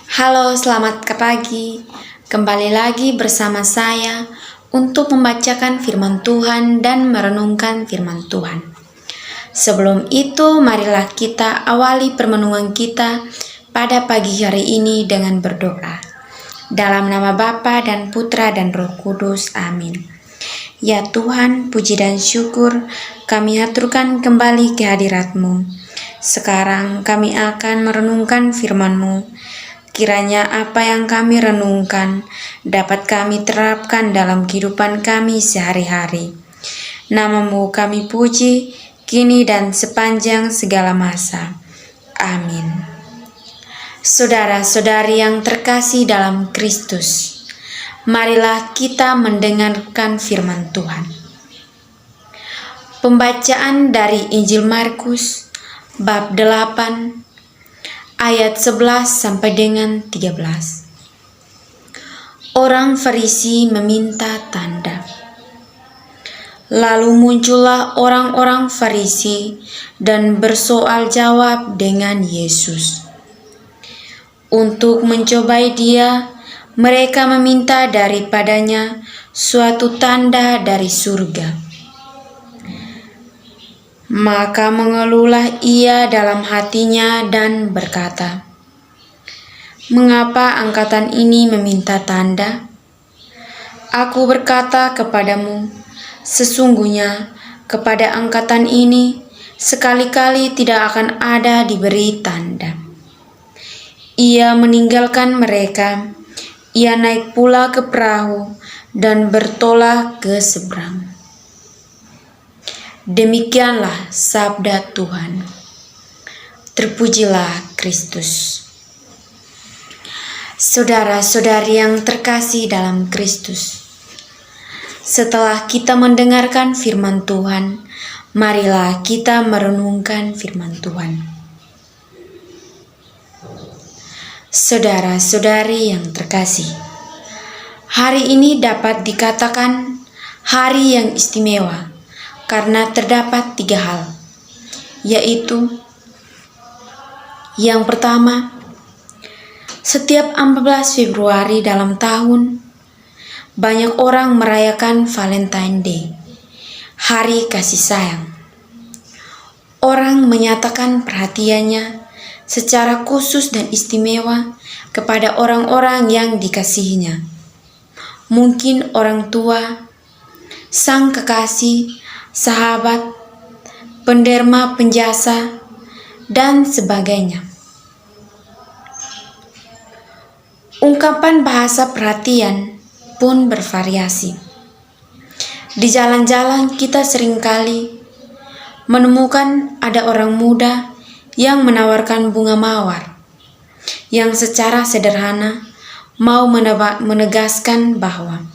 Halo, selamat pagi. Kembali lagi bersama saya untuk membacakan firman Tuhan dan merenungkan firman Tuhan. Sebelum itu, marilah kita awali permenungan kita pada pagi hari ini dengan berdoa. Dalam nama Bapa dan Putra dan Roh Kudus. Amin. Ya Tuhan, puji dan syukur kami haturkan kembali kehadirat-Mu. Sekarang kami akan merenungkan firman-Mu. Kiranya apa yang kami renungkan dapat kami terapkan dalam kehidupan kami sehari-hari. Nama-Mu kami puji, kini dan sepanjang segala masa. Amin. Saudara-saudari yang terkasih dalam Kristus, marilah kita mendengarkan firman Tuhan. Pembacaan dari Injil Markus, bab 8, ayat 11 sampai dengan 13. Orang Farisi meminta tanda. Lalu muncullah orang-orang Farisi dan bersoal jawab dengan Yesus. Untuk mencobai Dia, mereka meminta daripadanya suatu tanda dari surga. Maka mengeluhlah ia dalam hatinya dan berkata, "Mengapa angkatan ini meminta tanda? Aku berkata kepadamu, sesungguhnya kepada angkatan ini sekali-kali tidak akan ada diberi tanda." Ia meninggalkan mereka, ia naik pula ke perahu dan bertolak ke seberang. Demikianlah sabda Tuhan. Terpujilah Kristus. Saudara-saudari yang terkasih dalam Kristus, setelah kita mendengarkan firman Tuhan, marilah kita merenungkan firman Tuhan. Saudara-saudari yang terkasih, hari ini dapat dikatakan hari yang istimewa karena terdapat 3 hal, yaitu yang pertama, setiap 14 Februari dalam tahun, banyak orang merayakan Valentine Day, hari kasih sayang. Orang menyatakan perhatiannya secara khusus dan istimewa kepada orang-orang yang dikasihinya. Mungkin orang tua, sang kekasih, sahabat, penderma penjasa, dan sebagainya. Ungkapan bahasa perhatian pun bervariasi. Di jalan-jalan kita seringkali menemukan ada orang muda yang menawarkan bunga mawar, yang secara sederhana mau menegaskan bahwa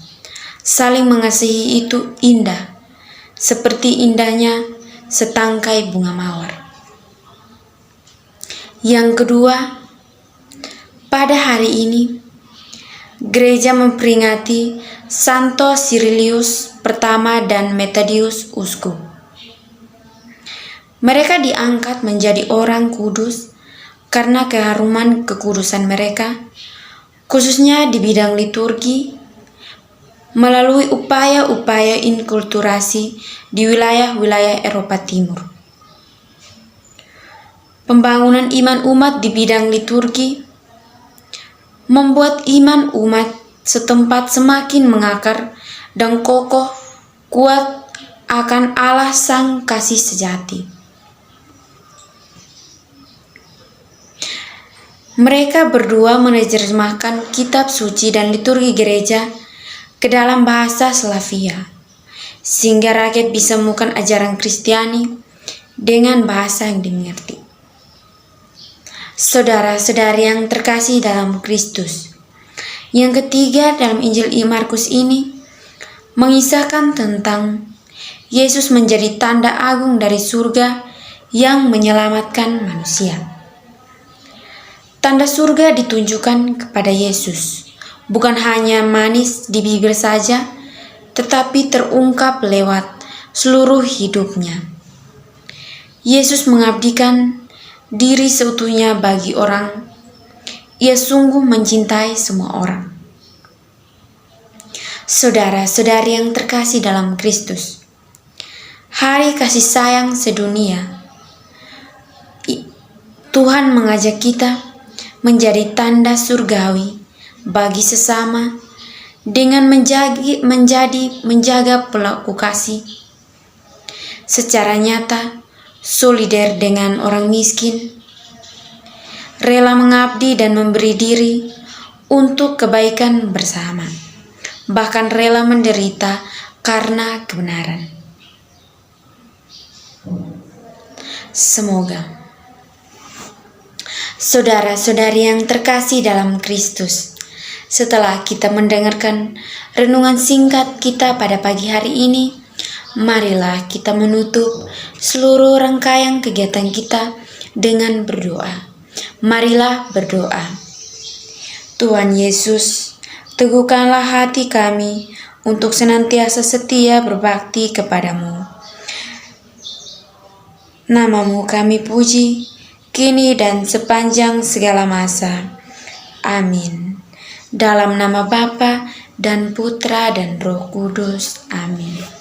saling mengasihi itu indah, seperti indahnya setangkai bunga mawar. Yang kedua, pada hari ini, gereja memperingati Santo Cyrilius pertama dan Methodius uskup. Mereka diangkat menjadi orang kudus karena keharuman kekudusan mereka, khususnya di bidang liturgi, melalui upaya-upaya inkulturasi di wilayah-wilayah Eropa Timur. Pembangunan iman umat di bidang liturgi membuat iman umat setempat semakin mengakar dan kokoh kuat akan Allah Sang Kasih Sejati. Mereka berdua menerjemahkan kitab suci dan liturgi gereja ke dalam bahasa Slavia, sehingga rakyat bisa menemukan ajaran Kristiani dengan bahasa yang dimengerti. Saudara-saudari yang terkasih dalam Kristus, yang ketiga dalam Injil Markus ini mengisahkan tentang Yesus menjadi tanda agung dari surga yang menyelamatkan manusia. Tanda surga ditunjukkan kepada Yesus, bukan hanya manis di bibir saja, tetapi terungkap lewat seluruh hidupnya. Yesus mengabdikan diri seutuhnya bagi orang Ia sungguh mencintai semua orang. Saudara-saudari yang terkasih dalam Kristus, hari kasih sayang sedunia, Tuhan mengajak kita menjadi tanda surgawi bagi sesama dengan menjaga pelaku kasih secara nyata, solider dengan orang miskin, rela mengabdi dan memberi diri untuk kebaikan bersama, bahkan rela menderita karena kebenaran. Semoga saudara-saudari yang terkasih dalam Kristus, setelah kita mendengarkan renungan singkat kita pada pagi hari ini, marilah kita menutup seluruh rangkaian kegiatan kita dengan berdoa. Marilah berdoa. Tuhan Yesus, teguhkanlah hati kami untuk senantiasa setia berbakti kepadamu. Namamu kami puji, kini dan sepanjang segala masa. Amin. Dalam nama Bapa dan Putra dan Roh Kudus. Amin.